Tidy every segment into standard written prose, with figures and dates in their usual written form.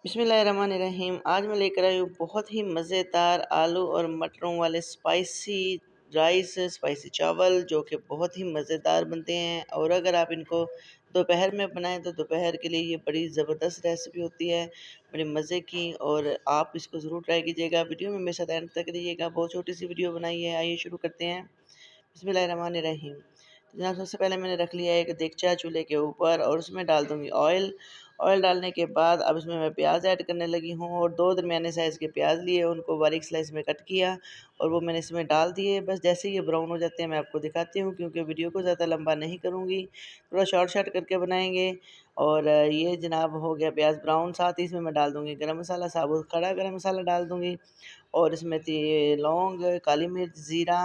बिस्मिल्लाहिर्रहमानिर्रहीम। आज मैं लेकर आई हूँ बहुत ही मज़ेदार आलू और मटरों वाले स्पाइसी राइस, स्पाइसी चावल जो कि बहुत ही मज़ेदार बनते हैं। और अगर आप इनको दोपहर में बनाएं तो दोपहर के लिए ये बड़ी ज़बरदस्त रेसिपी होती है, बड़े मज़े की। और आप इसको ज़रूर ट्राई कीजिएगा। वीडियो में मेरे साथ एंड तक रहिएगा। बहुत छोटी सी वीडियो बनाई है, आइए शुरू करते हैं। बिस्मिल्लाहिर्रहमानिर्रहीम। तो जनाब सबसे पहले मैंने रख लिया है एक देगचा चूल्हे के ऊपर और उसमें डाल दूँगी ऑयल। ऑयल डालने के बाद अब इसमें मैं प्याज़ ऐड करने लगी हूँ और 2 दरमियाने साइज़ के प्याज़ लिए, उनको बारीक स्लाइस में कट किया और वो मैंने इसमें डाल दिए। बस जैसे ही ये ब्राउन हो जाते हैं मैं आपको दिखाती हूँ, क्योंकि वीडियो को ज़्यादा लंबा नहीं करूँगी, थोड़ा शॉर्ट करके बनाएँगे। और ये जनाब हो गया प्याज़ ब्राउन। साथ ही इसमें मैं डाल दूँगी गरम मसाला, साबुत खड़ा गरम मसाला डाल दूँगी और इसमें लौंग, काली मिर्च, ज़ीरा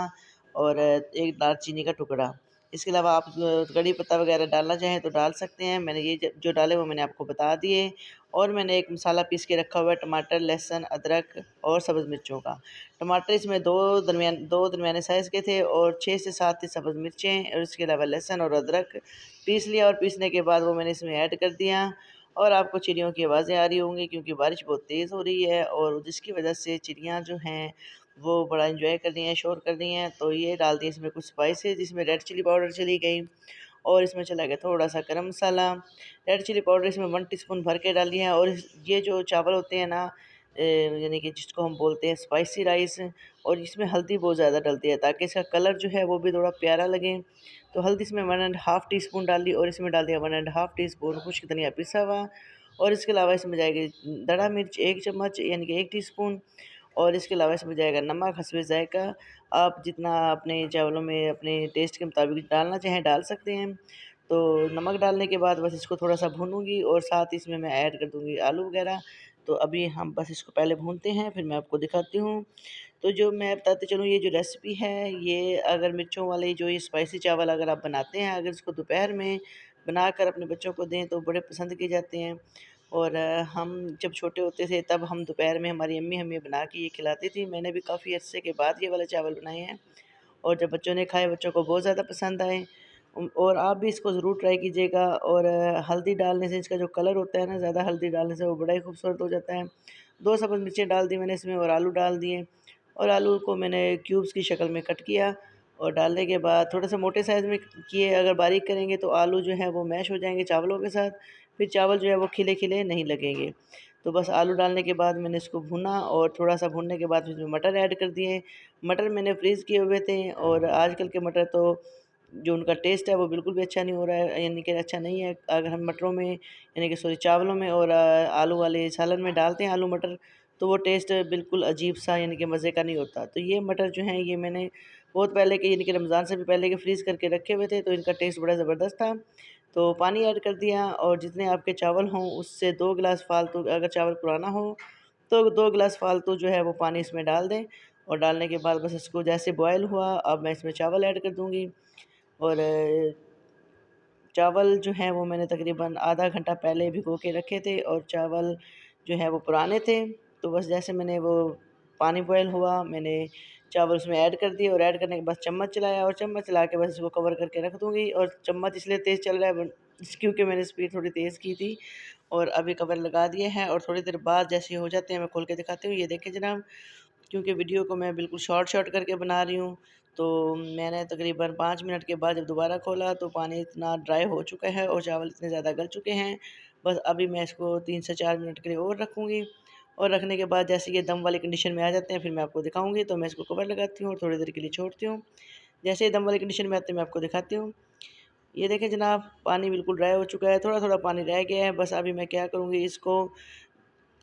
और एक दालचीनी का टुकड़ा। इसके अलावा आप कड़ी पत्ता वगैरह डालना चाहें तो डाल सकते हैं। मैंने ये ज जो डाले वो मैंने आपको बता दिए। और मैंने एक मसाला पीस के रखा हुआ है टमाटर, लहसुन, अदरक और सब्ज़ मिर्चों का। टमाटर इसमें 2 दरमियाने साइज़ के थे और 6 से 7 थी सब्ज़ मिर्चें और इसके अलावा लहसुन और अदरक पीस लिया। और पीसने के बाद वो मैंने इसमें ऐड कर दिया। और आपको चिड़ियों की आवाज़ें आ रही होंगी क्योंकि बारिश बहुत तेज़ हो रही है और जिसकी वजह से चिड़ियाँ जो हैं वो बड़ा एंजॉय कर रही हैं, शोर कर रही हैं। तो ये डाल दिए इसमें कुछ स्पाइसेस, जिसमें रेड चिली पाउडर चली गई और इसमें चला गया थोड़ा-सा गरम मसाला। रेड चिली पाउडर इसमें 1 टीस्पून भर के डाली है। और ये जो चावल होते हैं ना, यानी कि जिसको हम बोलते हैं स्पाइसी राइस, और इसमें हल्दी बहुत ज़्यादा डलती है ताकि इसका कलर जो है वो भी थोड़ा प्यारा लगे। तो हल्दी इसमें 1 एंड हाफ़ टीस्पून डाली और इसमें डाल दिया 1 एंड हाफ़ टीस्पून खुश्क धनिया पिसा हुआ। और इसके अलावा इसमें जाएगी दड़ा मिर्च 1 चम्मच यानी कि 1 टीस्पून। और इसके अलावा इसमें जाएगा नमक हस्बे ज़ायक़ा। आप जितना अपने चावलों में अपने टेस्ट के मुताबिक डालना चाहें डाल सकते हैं। तो नमक डालने के बाद बस इसको थोड़ा-सा भूनूँगी और साथ ही इसमें मैं ऐड कर दूँगी आलू वग़ैरह। तो अभी हम बस इसको पहले भूनते हैं, फिर मैं आपको दिखाती हूँ। तो जो मैं बताते चलूँ, ये जो रेसिपी है, ये अगर मिर्चों वाले जो ये स्पाइसी चावल अगर आप बनाते हैं, अगर इसको दोपहर में बनाकर अपने बच्चों को दें तो बड़े पसंद किए जाते हैं। और हम जब छोटे होते थे तब हम दोपहर में हमारी अम्मी हमें बना के ये खिलाती थी। मैंने भी काफ़ी अरसे के बाद ये वाले चावल बनाए हैं और जब बच्चों ने खाए, बच्चों को बहुत ज़्यादा पसंद आए। और आप भी इसको ज़रूर ट्राई कीजिएगा। और हल्दी डालने से इसका जो कलर होता है ना, ज़्यादा हल्दी डालने से वो बड़ा ही खूबसूरत हो जाता है। 2 सब्ज़ मिर्चें डाल दी मैंने इसमें और आलू डाल दिए। और आलू को मैंने क्यूब्स की शक्ल में कट किया और डालने के बाद थोड़ा-सा मोटे साइज़ में किए। अगर बारीक करेंगे तो आलू जो है वो मैश हो जाएँगे चावलों के साथ, फिर चावल जो है वो खिले-खिले नहीं लगेंगे। तो बस आलू डालने के बाद मैंने इसको भुना और थोड़ा-सा भुनने के बाद इसमें मटर ऐड कर दिए। मटर मैंने फ्रीज़ किए हुए थे और आजकल के मटर तो जो उनका टेस्ट है वो बिल्कुल भी अच्छा नहीं हो रहा है, यानी कि अच्छा नहीं है। अगर हम मटरों में यानी कि सॉरी चावलों में और आलू वाले सालन में डालते हैं आलू मटर, तो वो टेस्ट बिल्कुल अजीब-सा यानी कि मज़े का नहीं होता। तो ये मटर जो हैं ये मैंने बहुत पहले के यानी कि रमज़ान से भी पहले के फ्रीज़ करके रखे हुए थे, तो इनका टेस्ट बड़ा ज़बरदस्त था। तो पानी ऐड कर दिया और जितने आपके चावल हों उससे 2 गिलास फालतू, अगर चावल पुराना हो तो 2 गिलास फालतू जो है वो पानी इसमें डाल दें। और डालने के बाद बस इसको जैसे बॉयल हुआ, अब मैं इसमें चावल ऐड कर दूँगी। और चावल जो हैं वो मैंने तकरीबन आधा घंटा पहले भिगो के रखे थे और चावल जो है वो पुराने थे। तो बस जैसे मैंने वो पानी बॉयल हुआ, मैंने चावल उसमें ऐड कर दिए और ऐड करने के बाद चम्मच चलाया और चम्मच चला के बस इसको कवर करके रख दूँगी। और चम्मच इसलिए तेज़ चल रहा है क्योंकि मैंने स्पीड थोड़ी तेज़ की थी। और अभी कवर लगा दिए हैं और थोड़ी देर बाद जैसे हो जाते हैं मैं खोल के दिखाती हूँ। ये देखें जनाब, क्योंकि वीडियो को मैं बिल्कुल शॉर्ट करके बना रही हूँ, तो मैंने तकरीबन 5 मिनट के बाद जब दोबारा खोला तो पानी इतना ड्राई हो चुका है और चावल इतने ज़्यादा गल चुके हैं। बस अभी मैं इसको 3 से 4 मिनट के लिए और रखूँगी। और रखने के बाद जैसे ये दम वाली कंडीशन में आ जाते हैं फिर मैं आपको दिखाऊँगी। तो मैं इसको कवर लगाती हूँ और थोड़ी देर के लिए छोड़ती हूँ। जैसे ही दम वाली कंडीशन में आते हैं मैं आपको दिखाती हूँ। ये देखें जनाब, पानी बिल्कुल ड्राई हो चुका है, थोड़ा-थोड़ा पानी रह गया है। बस अभी मैं क्या करूँगी, इसको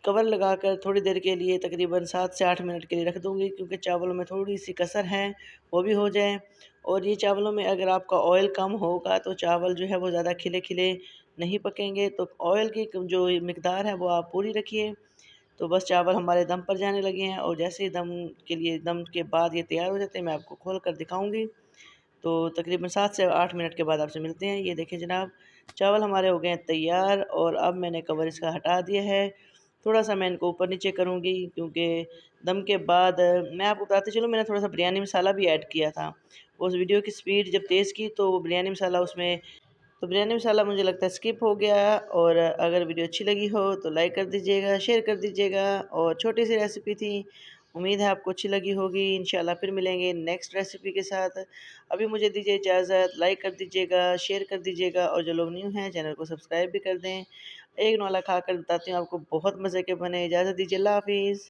कवर लगाकर थोड़ी देर के लिए तकरीबन 7 से 8 मिनट के लिए रख दूँगी, क्योंकि चावलों में थोड़ी-सी कसर है, वो भी हो जाए। और ये चावलों में अगर आपका ऑयल कम होगा तो चावल जो है वो ज़्यादा खिले-खिले नहीं पकेंगे। तो ऑयल की जो मिकदार है वो आप पूरी रखिए। तो बस चावल हमारे दम पर जाने लगे हैं और जैसे ही दम के बाद ये तैयार हो जाते हैं मैं आपको खोल कर दिखाऊँगी। तो तकरीबन 7 से 8 मिनट के बाद आपसे मिलते हैं। ये देखिए जनाब, चावल हमारे हो गए हैं तैयार और अब मैंने कवर इसका हटा दिया है। थोड़ा-सा मैं इनको ऊपर-नीचे करूँगी क्योंकि दम के बाद मैं आपको बताते चलूँ, मैंने थोड़ा-सा बिरयानी मसाला भी ऐड किया था। उस वीडियो की स्पीड जब तेज़ की तो वो बिरयानी मसाला उसमें तो बिरयानी मसाला मुझे लगता है स्किप हो गया। और अगर वीडियो अच्छी लगी हो तो लाइक कर दीजिएगा, शेयर कर दीजिएगा। और छोटी सी रेसिपी थी, उम्मीद है आपको अच्छी लगी होगी। इंशाल्लाह फिर मिलेंगे नेक्स्ट रेसिपी के साथ। अभी मुझे दीजिए इजाज़त, लाइक कर दीजिएगा, शेयर कर दीजिएगा और जो लोग न्यू हैं चैनल को सब्सक्राइब भी कर दें। एक नवाला खाकर बताती हूँ आपको, बहुत मज़े के बने। इजाज़त दीजिए, अल्लाह हाफ़िज़।